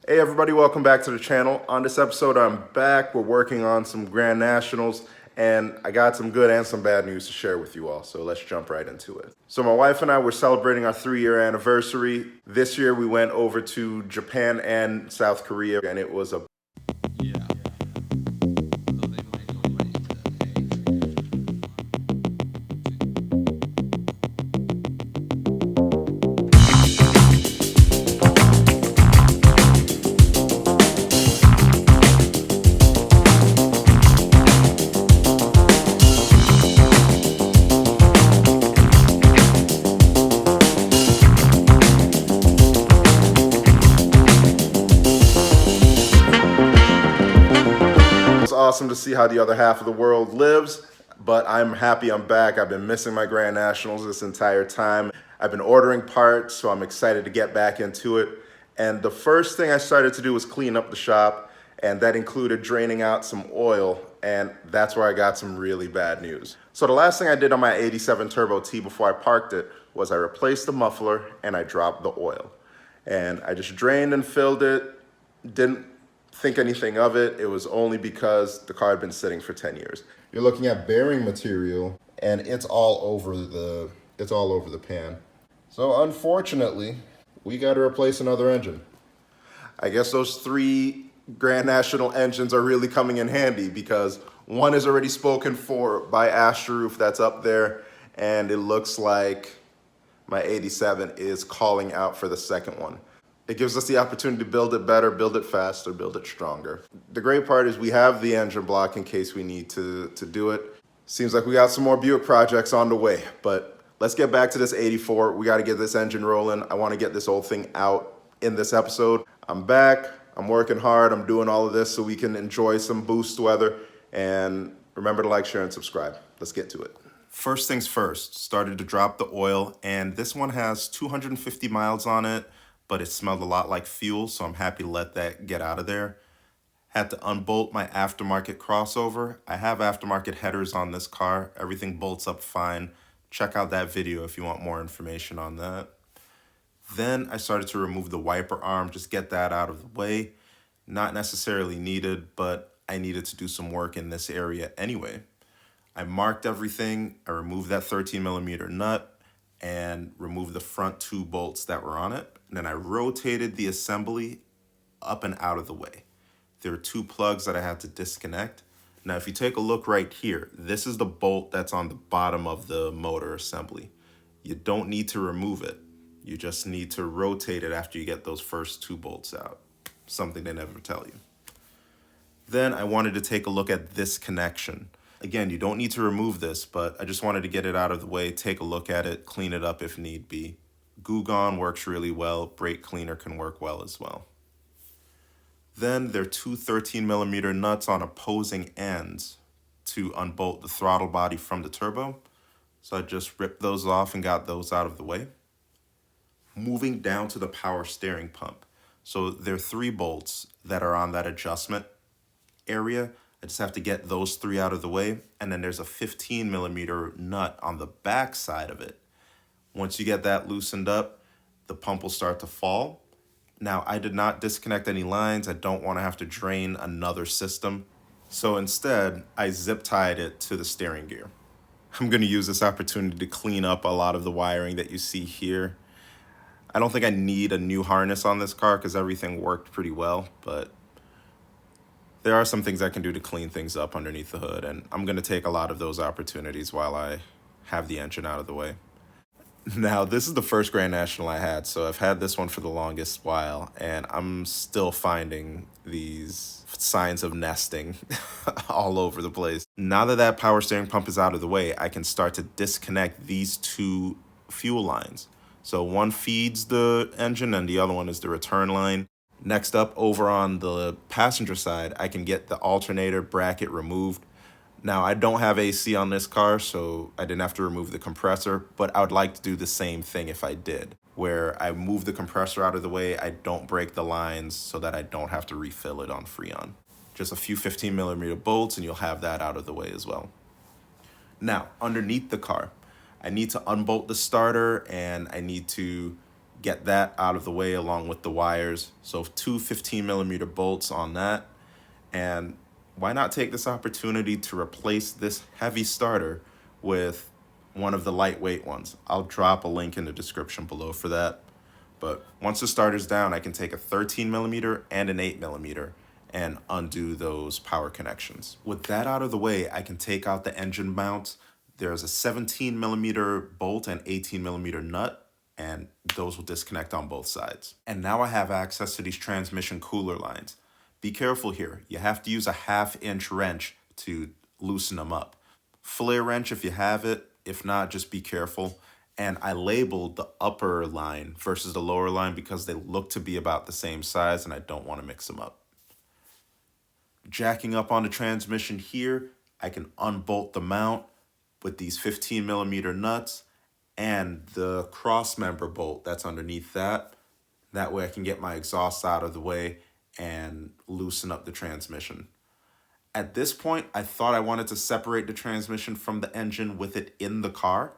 Hey everybody, welcome back to the channel. On this episode, I'm back. We're working on some Grand Nationals, and I got some good and some bad news to share with you all, so let's jump right into it. So my wife and I were celebrating our 3-year anniversary. This year we went over to Japan and South Korea, and it was a awesome to see how the other half of the world lives, but I'm happy I'm back. I've been missing my Grand Nationals this entire time. I've been ordering parts, so I'm excited to get back into it. And the first thing I started to do was clean up the shop, and that included draining out some oil, and that's where I got some really bad news. So the last thing I did on my 87 Turbo T before I parked it was I replaced the muffler and I dropped the oil. And I just drained and filled it, didn't think anything of it. It was only because the car had been sitting for 10 years. You're looking at bearing material and it's all over the pan. So unfortunately, we got to replace another engine. I guess those 3 Grand National engines are really coming in handy because one is already spoken for by astroroof that's up there, and it looks like my 87 is calling out for the second one. It gives us the opportunity to build it better, build it faster, build it stronger. The great part is we have the engine block in case we need to do it. Seems like we got some more Buick projects on the way, but let's get back to this 84. We got to get this engine rolling. I want to get this whole thing out in this episode. I'm back. I'm working hard. I'm doing all of this so we can enjoy some boost weather. And remember to like, share, and subscribe. Let's get to it. First things first, started to drop the oil, and this one has 250 miles on it, but it smelled a lot like fuel, so I'm happy to let that get out of there. Had to unbolt my aftermarket crossover. I have aftermarket headers on this car. Everything bolts up fine. Check out that video if you want more information on that. Then I started to remove the wiper arm, just get that out of the way. Not necessarily needed, but I needed to do some work in this area anyway. I marked everything. I removed that 13mm nut and removed the front 2 bolts that were on it. And then I rotated the assembly up and out of the way. There are 2 plugs that I had to disconnect. Now, if you take a look right here, this is the bolt that's on the bottom of the motor assembly. You don't need to remove it. You just need to rotate it after you get those first 2 bolts out. Something they never tell you. Then I wanted to take a look at this connection. Again, you don't need to remove this, but I just wanted to get it out of the way, take a look at it, clean it up if need be. Goo Gone works really well. Brake cleaner can work well as well. Then there are 2 13mm nuts on opposing ends to unbolt the throttle body from the turbo. So I just ripped those off and got those out of the way. Moving down to the power steering pump. So there are 3 bolts that are on that adjustment area. I just have to get those 3 out of the way. And then there's a 15mm nut on the back side of it. Once you get that loosened up, the pump will start to fall. Now, I did not disconnect any lines. I don't want to have to drain another system. So instead, I zip tied it to the steering gear. I'm going to use this opportunity to clean up a lot of the wiring that you see here. I don't think I need a new harness on this car because everything worked pretty well, but there are some things I can do to clean things up underneath the hood, and I'm going to take a lot of those opportunities while I have the engine out of the way. Now, this is the first Grand National I had, so I've had this one for the longest while, and I'm still finding these signs of nesting all over the place. Now that that power steering pump is out of the way, I can start to disconnect these 2 fuel lines. So one feeds the engine and the other one is the return line. Next up, over on the passenger side, I can get the alternator bracket removed. Now, I don't have AC on this car, so I didn't have to remove the compressor, but I would like to do the same thing if I did, where I move the compressor out of the way, I don't break the lines so that I don't have to refill it on Freon. Just a few 15mm bolts and you'll have that out of the way as well. Now, underneath the car, I need to unbolt the starter and I need to get that out of the way along with the wires. So two 15mm bolts on that. And why not take this opportunity to replace this heavy starter with one of the lightweight ones? I'll drop a link in the description below for that. But once the starter's down, I can take a 13mm and an 8mm and undo those power connections. With that out of the way, I can take out the engine mount. There's a 17mm bolt and 18mm nut, and those will disconnect on both sides. And now I have access to these transmission cooler lines. Be careful here. You have to use a 1/2-inch wrench to loosen them up. Flare wrench if you have it. If not, just be careful. And I labeled the upper line versus the lower line because they look to be about the same size and I don't want to mix them up. Jacking up on the transmission here, I can unbolt the mount with these 15mm nuts and the cross member bolt that's underneath that. That way I can get my exhaust out of the way and loosen up the transmission. At this point, I thought I wanted to separate the transmission from the engine with it in the car,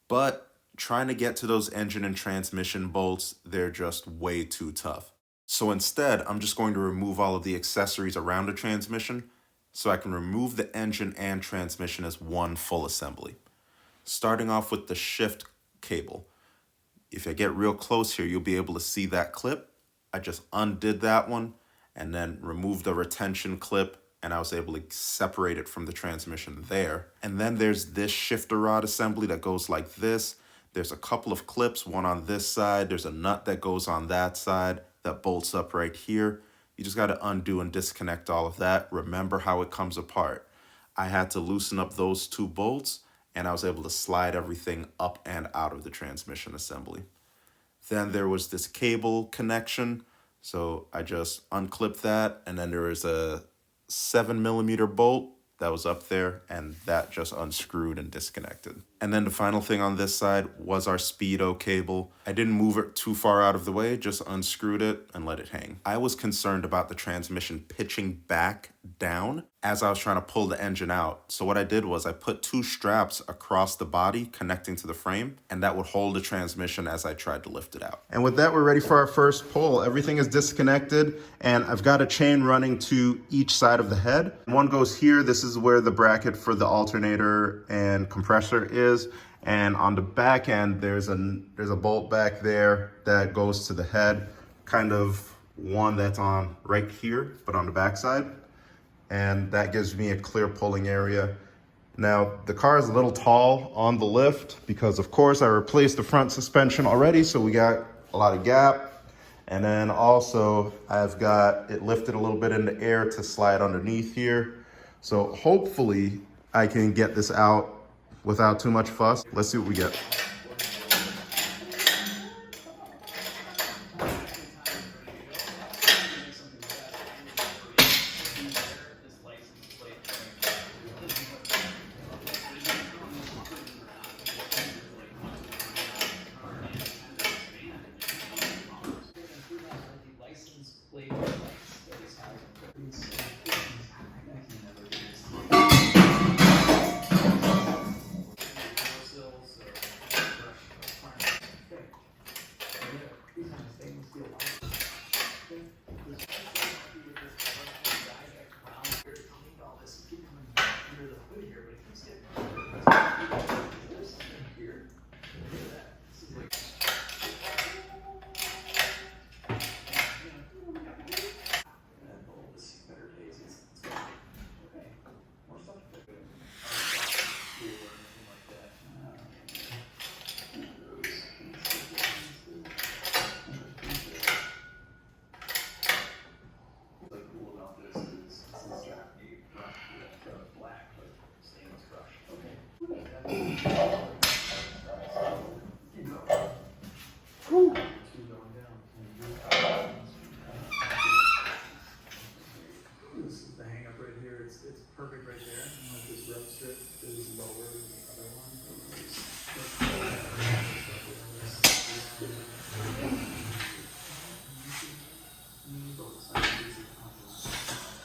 but trying to get to those engine and transmission bolts, they're just way too tough. So instead, I'm just going to remove all of the accessories around the transmission so I can remove the engine and transmission as one full assembly. Starting off with the shift cable. If I get real close here, you'll be able to see that clip. I just undid that one and then removed the retention clip, and I was able to separate it from the transmission there. And then there's this shifter rod assembly that goes like this. There's a couple of clips, one on this side. There's a nut that goes on that side that bolts up right here. You just got to undo and disconnect all of that. Remember how it comes apart. I had to loosen up those two bolts, and I was able to slide everything up and out of the transmission assembly. Then there was this cable connection. So I just unclipped that, and then there was a 7mm bolt that was up there, and that just unscrewed and disconnected. And then the final thing on this side was our speedo cable. I didn't move it too far out of the way, just unscrewed it and let it hang. I was concerned about the transmission pitching back down as I was trying to pull the engine out. So what I did was I put two straps across the body connecting to the frame, and that would hold the transmission as I tried to lift it out. And with that, we're ready for our first pull. Everything is disconnected, and I've got a chain running to each side of the head. One goes here. This is where the bracket for the alternator and compressor is. And on the back end, there's a bolt back there that goes to the head, kind of one that's on right here, but on the back side. And that gives me a clear pulling area. Now, the car is a little tall on the lift because, of course, I replaced the front suspension already, so we got a lot of gap. And then also, I've got it lifted a little bit in the air to slide underneath here. So hopefully, I can get this out without too much fuss. Let's see what we get.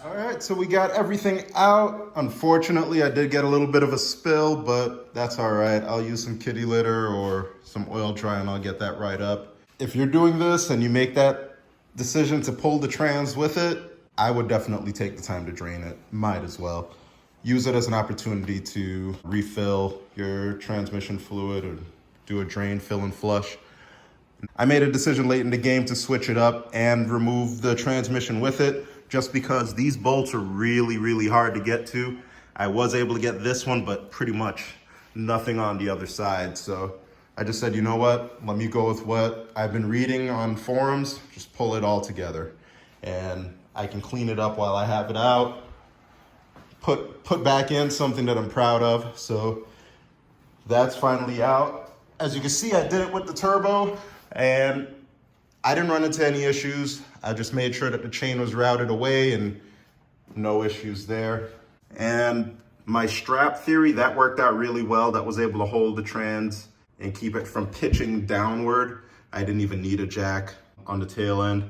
All right, so we got everything out. Unfortunately, I did get a little bit of a spill, but that's all right. I'll use some kitty litter or some oil dry and I'll get that right up. if you're doing this and you make that decision to pull the trans with it, I would definitely take the time to drain it. Might as well. Use it as an opportunity to refill your transmission fluid or do a drain, fill, and flush. I made a decision late in the game to switch it up and remove the transmission with it, just because these bolts are really, really hard to get to. I was able to get this one, but pretty much nothing on the other side. So I just said, you know what? Let me go with what I've been reading on forums, just pull it all together. And I can clean it up while I have it out, put back in something that I'm proud of. So that's finally out. As you can see, I did it with the turbo and I didn't run into any issues. I just made sure that the chain was routed away and no issues there. And my strap theory, that worked out really well. That was able to hold the trans and keep it from pitching downward. I didn't even need a jack on the tail end.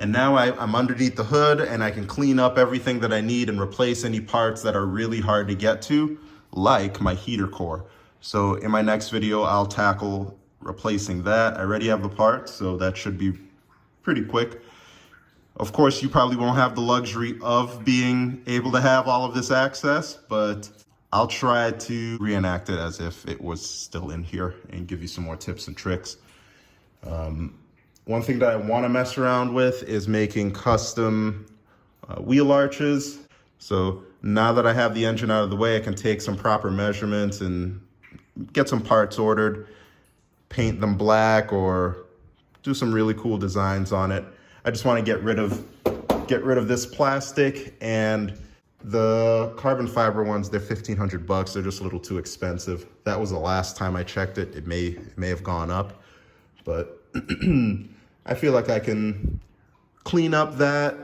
And now I'm underneath the hood and I can clean up everything that I need and replace any parts that are really hard to get to, like my heater core. So in my next video, I'll tackle replacing that. I already have the parts, so that should be pretty quick. Of course, you probably won't have the luxury of being able to have all of this access, but I'll try to reenact it as if it was still in here and give you some more tips and tricks. One thing that I want to mess around with is making custom wheel arches. So now that I have the engine out of the way, I can take some proper measurements and get some parts ordered, paint them black, or do some really cool designs on it. I just want to get rid of this plastic, and the carbon fiber ones, they're $1,500. They're just a little too expensive. That was the last time I checked it. It may have gone up, but I feel like I can clean up that.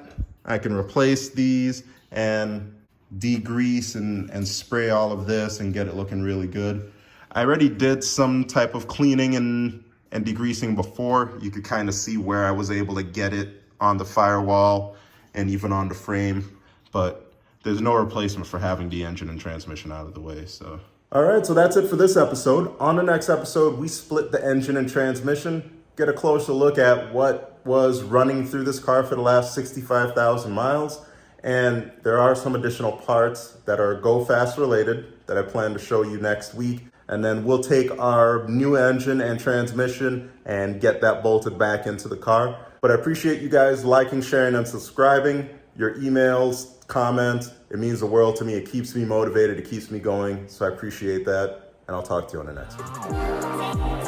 I can replace these and degrease and spray all of this and get it looking really good. I already did some type of cleaning and degreasing before. You could kind of see where I was able to get it on the firewall and even on the frame, but there's no replacement for having the engine and transmission out of the way. So all right, so that's it for this episode. On the next episode, we split the engine and transmission, get a closer look at what was running through this car for the last 65,000 miles. And there are some additional parts that are Go Fast related that I plan to show you next week. And then we'll take our new engine and transmission and get that bolted back into the car. But I appreciate you guys liking, sharing, and subscribing. Your emails, comments, it means the world to me. It keeps me motivated, it keeps me going. So I appreciate that. And I'll talk to you on the next one.